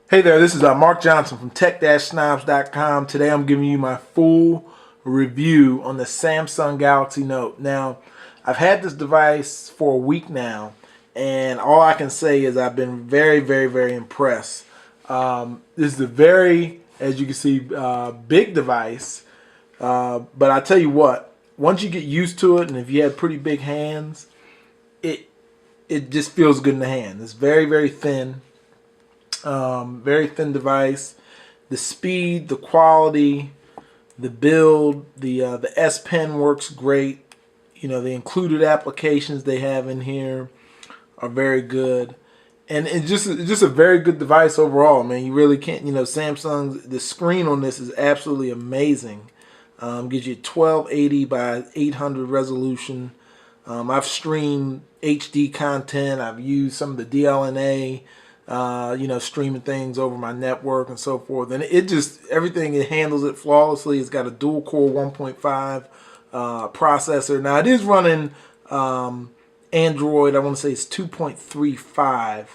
Hey there, this is Mark Johnson from tech-snobs.com. Today I'm giving you my full review on the Samsung Galaxy Note. Now, I've had this device for a week now, and all I can say is I've been very impressed. This is a very, as you can see, big device, but I tell you what, once you get used to it, and if you have pretty big hands, it it just feels good in the hand. It's very thin. Very thin device. The speed, the quality, the build, the S Pen works great. You know, the included applications they have in here are very good, and it's just a very good device overall. Man, you really can't. You know, Samsung's the screen on this is absolutely amazing. Gives you 1280 by 800 resolution. I've streamed HD content. I've used some of the DLNA. Streaming things over my network and so forth. And it just, everything, it handles it flawlessly. It's got a dual core 1.5 processor. Now it is running Android, I want to say it's 2.35.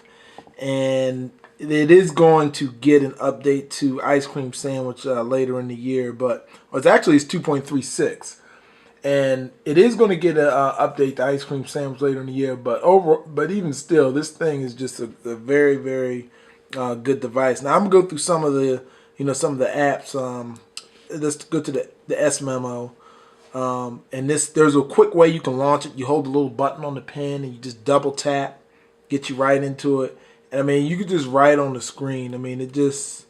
And it is going to get an update to Ice Cream Sandwich later in the year, but it's 2.36. And it is going to get an update to Ice Cream Sandwich later in the year, but even still, this thing is just a very good device. Now I'm gonna go through some of the apps. Let's go to the S Memo, and there's a quick way you can launch it. You hold the little button on the pen and you just double tap, get you right into it. And I mean, you could just write on the screen. I mean, it just,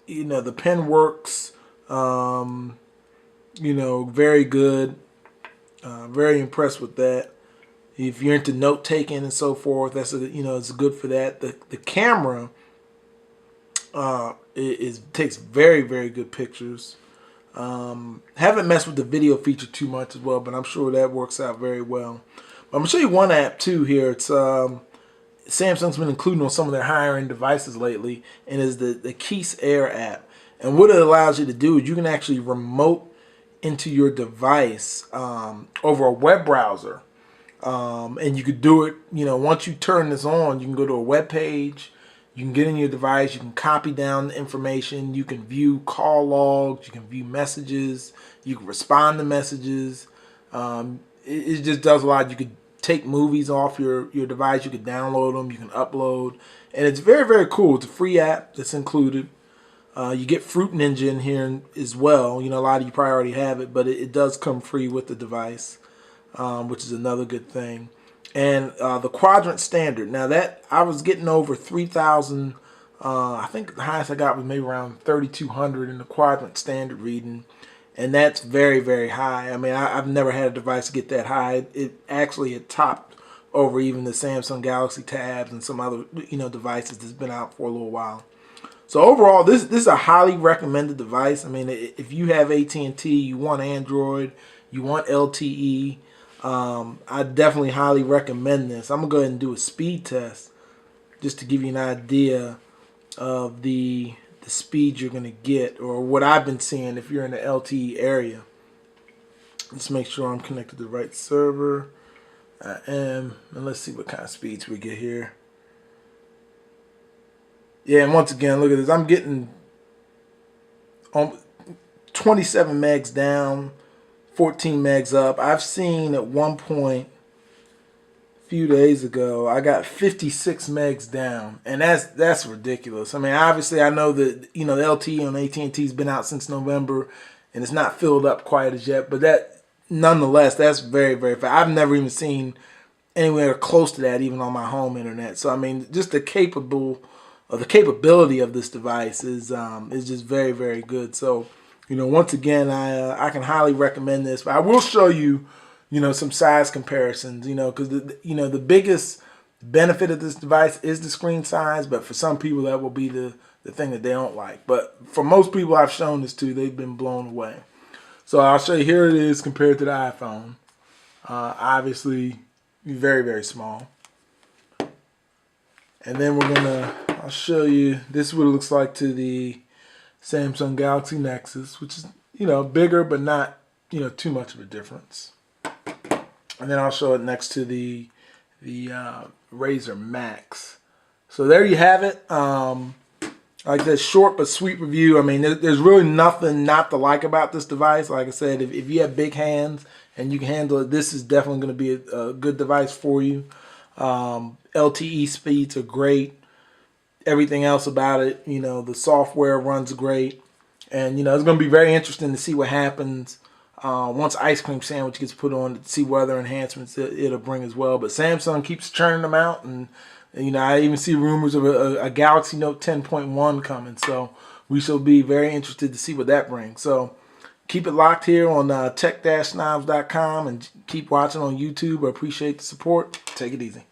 the pen works. Very good. Very impressed with that. If you're into note taking and so forth, it's good for that. The camera takes very good pictures. Haven't messed with the video feature too much as well, but I'm sure that works out very well. But I'm gonna show you one app too here. It's Samsung's been including on some of their higher end devices lately, and is the Keys Air app. And what it allows you to do is you can actually remote into your device over a web browser, and you could do it. Once you turn this on, you can go to a web page. You can get in your device. You can copy down the information. You can view call logs. You can view messages. You can respond to messages. It just does a lot. You could take movies off your device. You could download them. You can upload, and it's very cool. It's a free app that's included. You get Fruit Ninja in here as well. A lot of you probably already have it, but it does come free with the device, which is another good thing. And the Quadrant Standard. Now that I was getting over 3,000, I think the highest I got was maybe around 3,200 in the Quadrant Standard reading, and that's very high. I mean, I've never had a device get that high. It topped over even the Samsung Galaxy Tabs and some other devices that's been out for a little while. So overall, this is a highly recommended device. I mean, if you have AT&T, you want Android, you want LTE, I definitely highly recommend this. I'm going to go ahead and do a speed test just to give you an idea of the speed you're going to get, or what I've been seeing if you're in the LTE area. Let's make sure I'm connected to the right server. I am, and let's see what kind of speeds we get here. Yeah, and once again, look at this. I'm getting 27 megs down, 14 megs up. I've seen at one point a few days ago, I got 56 megs down, and that's ridiculous. I mean, obviously, I know that the LTE on AT&T's been out since November, and it's not filled up quite as yet. But nonetheless, that's very fast. I've never even seen anywhere close to that, even on my home internet. So I mean, just the capability of this device is just very good. So once again, I can highly recommend this. But I will show you some size comparisons, because the biggest benefit of this device is the screen size, but for some people that will be the thing that they don't like. But for most people I've shown this to, they've been blown away. So I'll show you, here it is compared to the iPhone. Obviously very small. And then I'll show you, this is what it looks like to the Samsung Galaxy Nexus, which is, bigger, but not, too much of a difference. And then I'll show it next to the Razer Max. So there you have it. Like that short but sweet review. I mean, there's really nothing not to like about this device. Like I said, if you have big hands and you can handle it, this is definitely going to be a good device for you. LTE speeds are great. Everything else about it, you know, the software runs great. And, you know, it's going to be very interesting to see what happens once Ice Cream Sandwich gets put on, to see what other enhancements it'll bring as well. But Samsung keeps churning them out, and you know, I even see rumors of a Galaxy Note 10.1 coming. So we shall be very interested to see what that brings. So keep it locked here on tech-snobs.com and keep watching on YouTube. I appreciate the support. Take it easy.